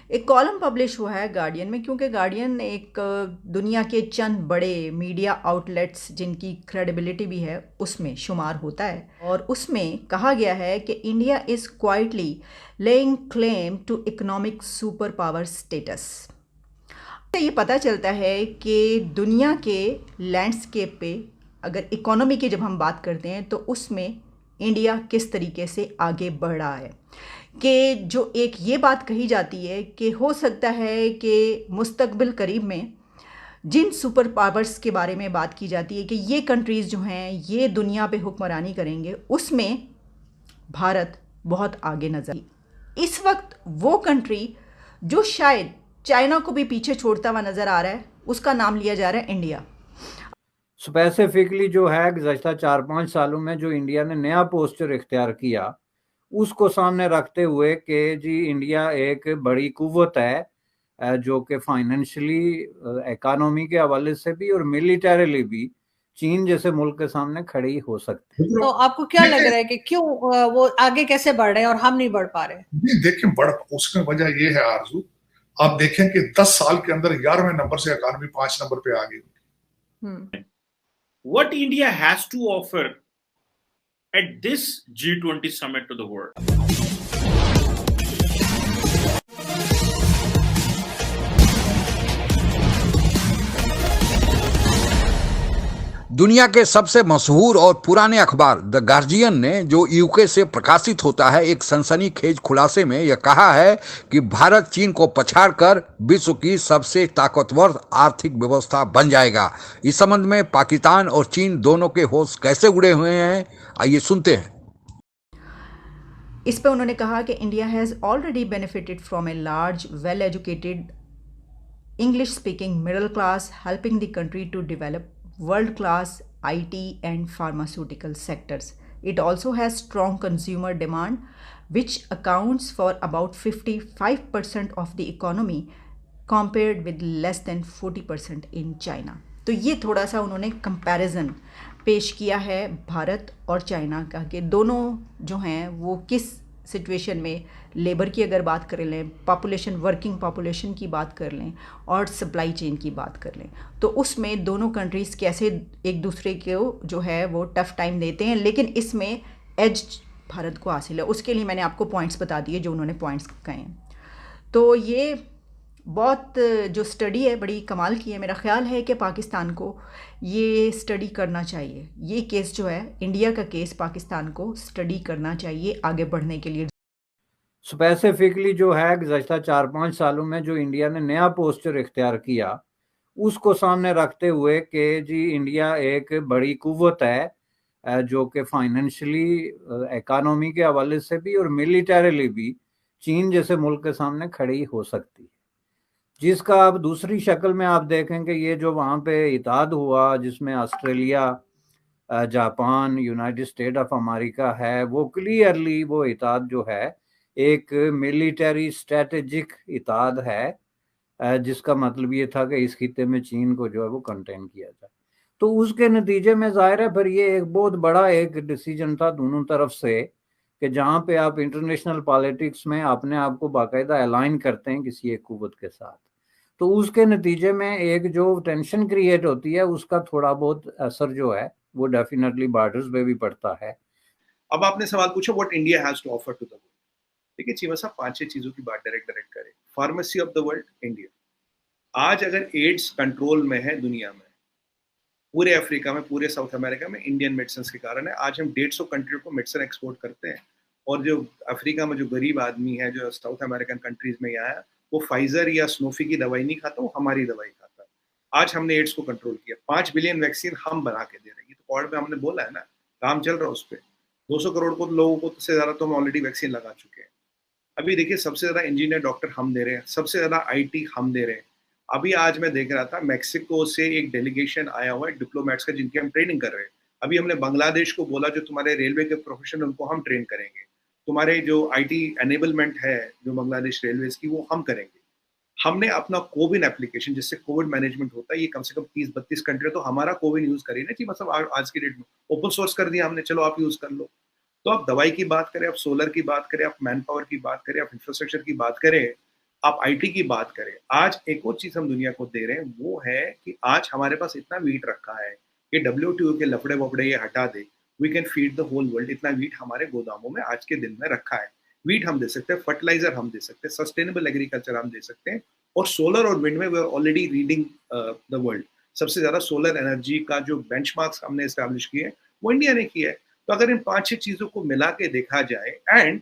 एक column publish हुआ है गार्डियन में, क्योंकि गार्डियन एक दुनिया के चंद बड़े मीडिया आउटलेट्स जिनकी क्रेडिबिलिटी भी है उसमें शुमार होता है, और उसमें कहा गया है कि India is quietly laying claim to economic super power status. ये पता चलता है कि दुनिया के लैंडस्केप पे अगर इकोनॉमी की जब हम बात करते हैं तो उसमें इंडिया किस तरीके से आगे बढ़ रहा है। कि जो एक ये बात कही जाती है कि हो सकता है कि मुस्तकबिल करीब में जिन सुपर पावर्स के बारे में बात की जाती है कि ये कंट्रीज़ जो हैं ये दुनिया पे हुक्मरानी करेंगे, उसमें भारत बहुत आगे नज़र। इस वक्त वो कंट्री जो शायद चाइना को भी पीछे छोड़ता हुआ नज़र आ रहा है, उसका नाम लिया जा रहा है इंडिया। स्पेसिफिकली जो है गुज़श्ता 4-5 सालों में जो इंडिया ने नया पोस्चर इख्तियार किया, उसको सामने रखते हुए कि जी इंडिया एक बड़ी कुव्वत है, जो कि फाइनेंशियली, इकोनॉमी के हवाले से भी और मिलिटरीली भी चीन जैसे मुल्क के सामने खड़ी हो सकती है। तो आपको क्या लग रहा है कि क्यों वो आगे कैसे बढ़ रहे हैं और हम नहीं बढ़ पा रहे? देखिए, उसमें वजह ये है आरजू, आप देखें कि 10 साल के अंदर 11वें नंबर से इकॉनमी 5 नंबर पे आ गई। What India has to offer at this G20 summit to the world? दुनिया के सबसे मशहूर और पुराने अखबार द गार्जियन ने, जो यूके से प्रकाशित होता है, एक सनसनीखेज खुलासे में यह कहा है कि भारत चीन को पछाड़कर विश्व की सबसे ताकतवर आर्थिक व्यवस्था बन जाएगा। इस संबंध में पाकिस्तान और चीन दोनों के होश कैसे उड़े हुए हैं, आइए सुनते हैं। इस पे उन्होंने कहा कि India has already benefited from a large well educated English speaking middle class, helping the country to develop world-class IT and pharmaceutical sectors. It also has strong consumer demand, which accounts for about 55% of the economy, compared with less than 40% in China. तो ये थोड़ा सा उन्होंने comparison पेश किया है भारत और China का, कि दोनों जो हैं वो किस सिचुएशन में, लेबर की अगर बात कर लें, पॉपुलेशन, वर्किंग पॉपुलेशन की बात कर लें और सप्लाई चेन की बात कर लें, तो उसमें दोनों कंट्रीज़ कैसे एक दूसरे को जो है वो टफ़ टाइम देते हैं, लेकिन इसमें एज भारत को हासिल है। उसके लिए मैंने आपको पॉइंट्स बता दिए जो उन्होंने पॉइंट्स कहे हैं। तो ये बहुत जो स्टडी है बड़ी कमाल की है। मेरा ख़्याल है कि पाकिस्तान को ये स्टडी करना चाहिए। ये केस जो है, इंडिया का केस, पाकिस्तान को स्टडी करना चाहिए आगे बढ़ने के लिए। स्पेसिफिकली जो है गुज़श्ता 4-5 सालों में जो इंडिया ने नया पोस्चर इख्तियार किया, उसको सामने रखते हुए कि जी इंडिया एक बड़ी कुव्वत है, जो कि फाइनेंशियली, इकोनॉमी के हवाले से भी और मिलिटरीली भी चीन जैसे मुल्क के सामने खड़ी हो सकती है। जिसका अब दूसरी शक्ल में आप देखेंगे, ये जो वहाँ पे इत्तेहाद हुआ जिसमें Australia, Japan, United state of America है, वो क्लियरली वो इत्तेहाद जो है एक मिलिटरी स्ट्रेटेजिक इत्तेहाद है, जिसका मतलब ये था कि इस खित्ते में चीन को जो है वो कंटेन किया जाए। तो उसके नतीजे में जाहिर है फिर ये एक बहुत बड़ा एक डिसीजन था दोनों तरफ से, कि जहाँ पे आप इंटरनेशनल पॉलिटिक्स में अपने आप को बाकायदा अलाइन करते हैं किसी एक कुव्वत के साथ, तो उसके नतीजे में एक जो टेंशन क्रिएट होती है उसका थोड़ा बहुत असर जो है वो डेफिनेटली बॉर्डर्स पे भी पड़ता है। अब आपने सवाल पूछा what India has to offer to the world. देखिए चीमा साहब, 5-6 चीजों की बात डायरेक्ट करें। Pharmacy of the world India. आज अगर एड्स कंट्रोल में है दुनिया में, पूरे अफ्रीका में, पूरे साउथ अमेरिका में, इंडियन मेडिसिन के कारण है। आज हम 150 कंट्रियों को मेडिसिन एक्सपोर्ट करते हैं, और जो अफ्रीका में जो गरीब आदमी है, जो साउथ अमेरिकन कंट्रीज में यहाँ है, वो फाइजर या स्नोफी की दवाई नहीं खाता, वो हमारी दवाई खाता है। आज हमने एड्स को कंट्रोल किया। 5 बिलियन वैक्सीन हम बना के दे रहे हैं। तो कॉर्ड में हमने बोला है ना, काम चल रहा है उस पर। 200 करोड़ को लोगों को से ज्यादा तो हम ऑलरेडी वैक्सीन लगा चुके हैं। अभी देखिए, सबसे ज्यादा इंजीनियर डॉक्टर हम दे रहे हैं, सबसे ज्यादा आईटी हम दे रहे हैं। अभी आज मैं देख रहा था, मैक्सिको से एक डेलीगेशन आया हुआ है डिप्लोमेट्स का, जिनकी हम ट्रेनिंग कर रहे हैं। अभी हमने बांग्लादेश को बोला, जो तुम्हारे रेलवे के प्रोफेशनल उनको हम ट्रेन करेंगे, तुम्हारे जो आईटी एनेबलमेंट है जो बांग्लादेश रेलवेज की, वो हम करेंगे। हमने अपना कोविन एप्लीकेशन, जिससे कोविड मैनेजमेंट होता है, ये कम से कम 30-32 कंट्री, तो हमारा कोविन यूज करिए ना जी, मतलब आज की डेट में ओपन सोर्स कर दिया हमने, चलो आप यूज कर लो। तो आप दवाई की बात करें, आप सोलर की बात करें, आप मैन पावर की बात करें, आप इंफ्रास्ट्रक्चर की बात करें, आप आईटी की बात करें, आज एक और चीज हम दुनिया को दे रहे हैं, वो है कि आज हमारे पास इतना वीट रखा है कि WTO के लफड़े वफड़े ये हटा दे, we can feed the whole world. इतना वीट हमारे गोदामों में आज के दिन में रखा है। वीट हम दे सकते हैं, फर्टिलाइजर हम दे सकते हैं, सस्टेनेबल एग्रीकल्चर हम दे सकते हैं, और सोलर और विंड में we are already leading the world. सबसे ज्यादा सोलर एनर्जी का जो बेंचमार्क्स हमने एस्टैब्लिश किए हैं वो इंडिया ने किया है। तो अगर इन 5-6 चीजों को मिला के देखा जाए, and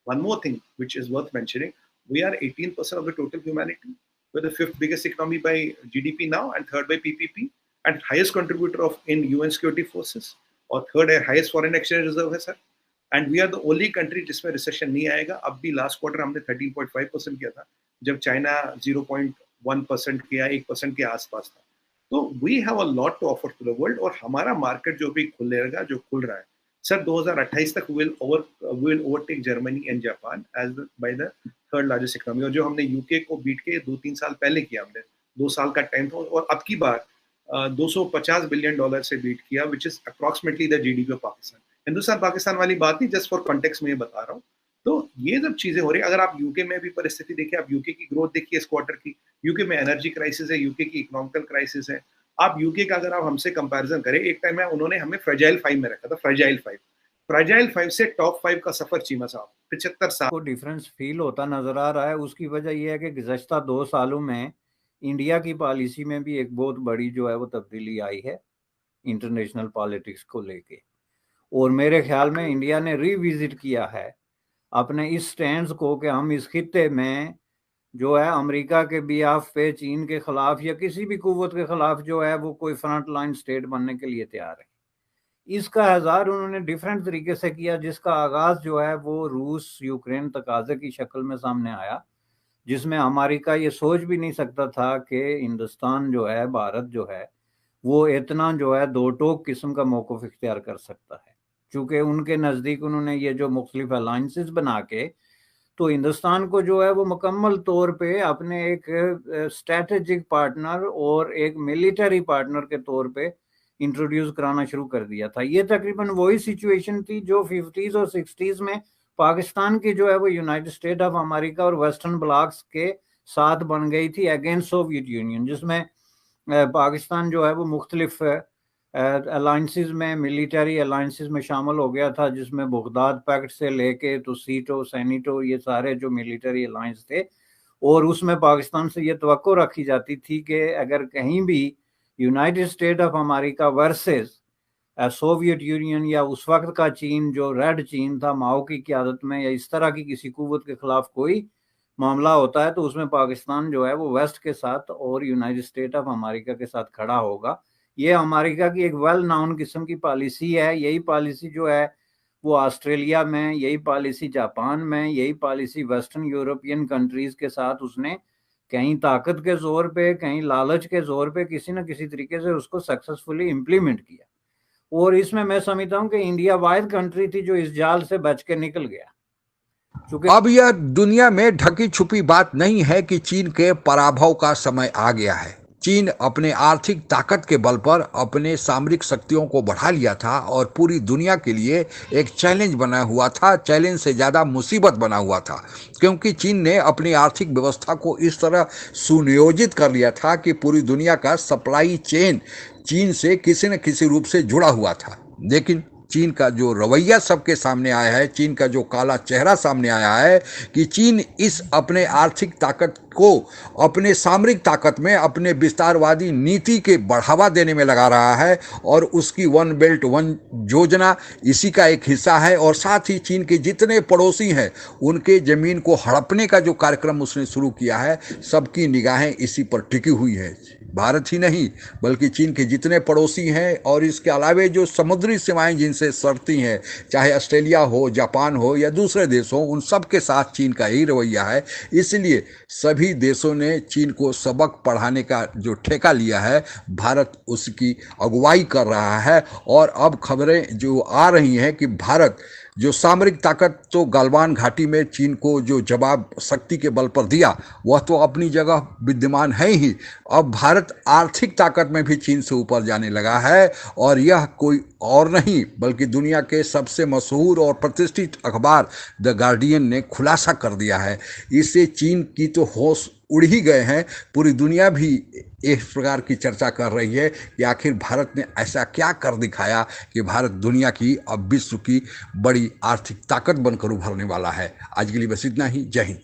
one more thing which is worth mentioning, we are 18% of the total humanity. We're the 5th biggest economy by GDP now, and 3rd by PPP, and highest contributor in UN security forces, और 3rd highest foreign exchange reserve है sir. And we are the only country जिसमें recession नहीं आएगा। अब भी last quarter हमने 13.5% किया था, जब चाइना 0.1% किया, 1% के आसपास था। तो we have a lot to offer to the world, और हमारा मार्केट जो भी खुलेगा, जो खुल रहा है सर, 2028 तक will overtake Germany and Japan as by the 3rd largest economy। और जो हमने यूके को बीट के 2-3 साल पहले किया, हमने 2 साल का टाइम था, और अब की बार $250 बिलियन से बीट किया, which is approximately the GDP of Pakistan. Hindustan Pakistan वाली बात नहीं, जस्ट फॉर कॉन्टेक्स्ट में ये बता रहा हूँ। तो ये जब चीजें हो रही है, अगर आप यूके में भी परिस्थिति देखिए, आप यूके की ग्रोथ देखिए इस क्वार्टर की, यूके में एनर्जी क्राइसिस है, यूके की इकोनॉमिकल क्राइसिस है। आप यूके का अगर आप हमसे कंपैरिजन करें, एक टाइम में उन्होंने हमें फ्रेजाइल 5 में रखा था, फ्रेजाइल 5 से टॉप 5 का सफर चीमा साहब 75 साल को डिफरेंस फील होता नजर आ रहा है। उसकी वजह यह है कि गुज़श्ता 2 सालों में इंडिया की पॉलिसी में भी एक बहुत बड़ी जो है वो तब्दीली आई है इंटरनेशनल पॉलिटिक्स को लेके, और मेरे ख्याल में इंडिया ने रिविजिट किया है अपने इस स्टैंड को कि हम इस खित्ते में जो है अमेरिका के बिहाफ पे, चीन के खिलाफ या किसी भी कुव्वत के खिलाफ जो है वो कोई फ्रंट लाइन स्टेट बनने के लिए तैयार है। इसका इज़हार उन्होंने डिफरेंट तरीके से किया, जिसका आगाज़ जो है वो रूस यूक्रेन तकाज़े की शक्ल में सामने आया, जिसमें अमेरिका ये सोच भी नहीं सकता था कि हिंदुस्तान जो है, भारत जो है, वो इतना जो है दो टोक किस्म का मौक़िफ़ इख्तियार कर सकता है। चूँकि उनके नज़दीक उन्होंने ये जो मुख्तलिफ अलाइंसेस बना के तो हिंदुस्तान को जो है वो मुकम्मल तौर पे अपने एक स्ट्रैटेजिक पार्टनर और एक मिलिटरी पार्टनर के तौर पे इंट्रोड्यूस कराना शुरू कर दिया था। ये तकरीबन वही सिचुएशन थी जो 50s और 60s में पाकिस्तान की जो है वो यूनाइटेड स्टेट ऑफ अमेरिका और वेस्टर्न ब्लॉक्स के साथ बन गई थी अगेंस्ट सोवियत यूनियन, जिसमें पाकिस्तान जो है वो मुख्तलिफ अलाइंसेस में, मिलिटरी अलाइंसेस में शामिल हो गया था, जिसमें बगदाद पैक्ट से लेके तो सीटो, सैनिटो, ये सारे जो मिलिटरी अलाइंस थे। और उसमें पाकिस्तान से ये तवक्को रखी जाती थी कि अगर कहीं भी United state of America versus Soviet union या उस वक्त का चीन जो रेड चीन था माओ की क़यादत में, या इस तरह की किसी कुव्वत के खिलाफ कोई मामला होता है तो उसमें पाकिस्तान जो है वो वेस्ट के साथ और यूनाइटेड स्टेट ऑफ अमेरिका के साथ खड़ा होगा। ये अमेरिका की एक वेल नाउन किस्म की पॉलिसी है। यही पॉलिसी जो है वो ऑस्ट्रेलिया में, यही पॉलिसी जापान में, यही पॉलिसी वेस्टर्न यूरोपियन कंट्रीज़ के साथ उसने कहीं ताकत के ज़ोर पे, कहीं लालच के ज़ोर पे किसी न किसी तरीके से उसको सक्सेसफुली इम्प्लीमेंट किया। और इसमें मैं समझता हूँ कि इंडिया वाहिद कंट्री थी जो इस जाल से बच के निकल गया। अब यह दुनिया में ढकी छुपी बात नहीं है कि चीन के पराभव का समय आ गया है। चीन अपने आर्थिक ताकत के बल पर अपने सामरिक शक्तियों को बढ़ा लिया था और पूरी दुनिया के लिए एक चैलेंज बना हुआ था, चैलेंज से ज़्यादा मुसीबत बना हुआ था, क्योंकि चीन ने अपनी आर्थिक व्यवस्था को इस तरह सुनियोजित कर लिया था कि पूरी दुनिया का सप्लाई चेन चीन से किसी न किसी रूप से जुड़ा हुआ था। लेकिन चीन का जो रवैया सबके सामने आया है, चीन का जो काला चेहरा सामने आया है कि चीन इस अपने आर्थिक ताकत को अपने सामरिक ताकत में, अपने विस्तारवादी नीति के बढ़ावा देने में लगा रहा है, और उसकी वन बेल्ट वन योजना इसी का एक हिस्सा है। और साथ ही चीन के जितने पड़ोसी हैं उनके ज़मीन को हड़पने का जो कार्यक्रम उसने शुरू किया है, सबकी निगाहें इसी पर टिकी हुई है। भारत ही नहीं बल्कि चीन के जितने पड़ोसी हैं और इसके अलावे जो समुद्री सीमाएं जिनसे सरती हैं, चाहे ऑस्ट्रेलिया हो, जापान हो या दूसरे देश हो, उन सब के साथ चीन का ही रवैया है। इसलिए सभी देशों ने चीन को सबक पढ़ाने का जो ठेका लिया है, भारत उसकी अगुवाई कर रहा है। और अब खबरें जो आ रही हैं कि भारत जो सामरिक ताकत तो गलवान घाटी में चीन को जो जवाब शक्ति के बल पर दिया वह तो अपनी जगह विद्यमान है ही। अब भारत आर्थिक ताकत में भी चीन से ऊपर जाने लगा है और यह कोई और नहीं बल्कि दुनिया के सबसे मशहूर और प्रतिष्ठित अखबार द गार्डियन ने खुलासा कर दिया है। इससे चीन की तो होश उड़ ही गए हैं। पूरी दुनिया भी इस प्रकार की चर्चा कर रही है कि आखिर भारत ने ऐसा क्या कर दिखाया कि भारत दुनिया की अब विश्व की बड़ी आर्थिक ताकत बनकर उभरने वाला है। आज के लिए बस इतना ही। जय हिंद।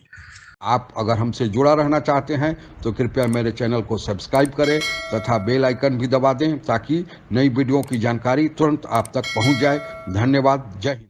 आप अगर हमसे जुड़ा रहना चाहते हैं तो कृपया मेरे चैनल को सब्सक्राइब करें तथा बेल आइकन भी दबा दें ताकि नई वीडियो की जानकारी तुरंत आप तक पहुंच जाए। धन्यवाद। जय हिंद।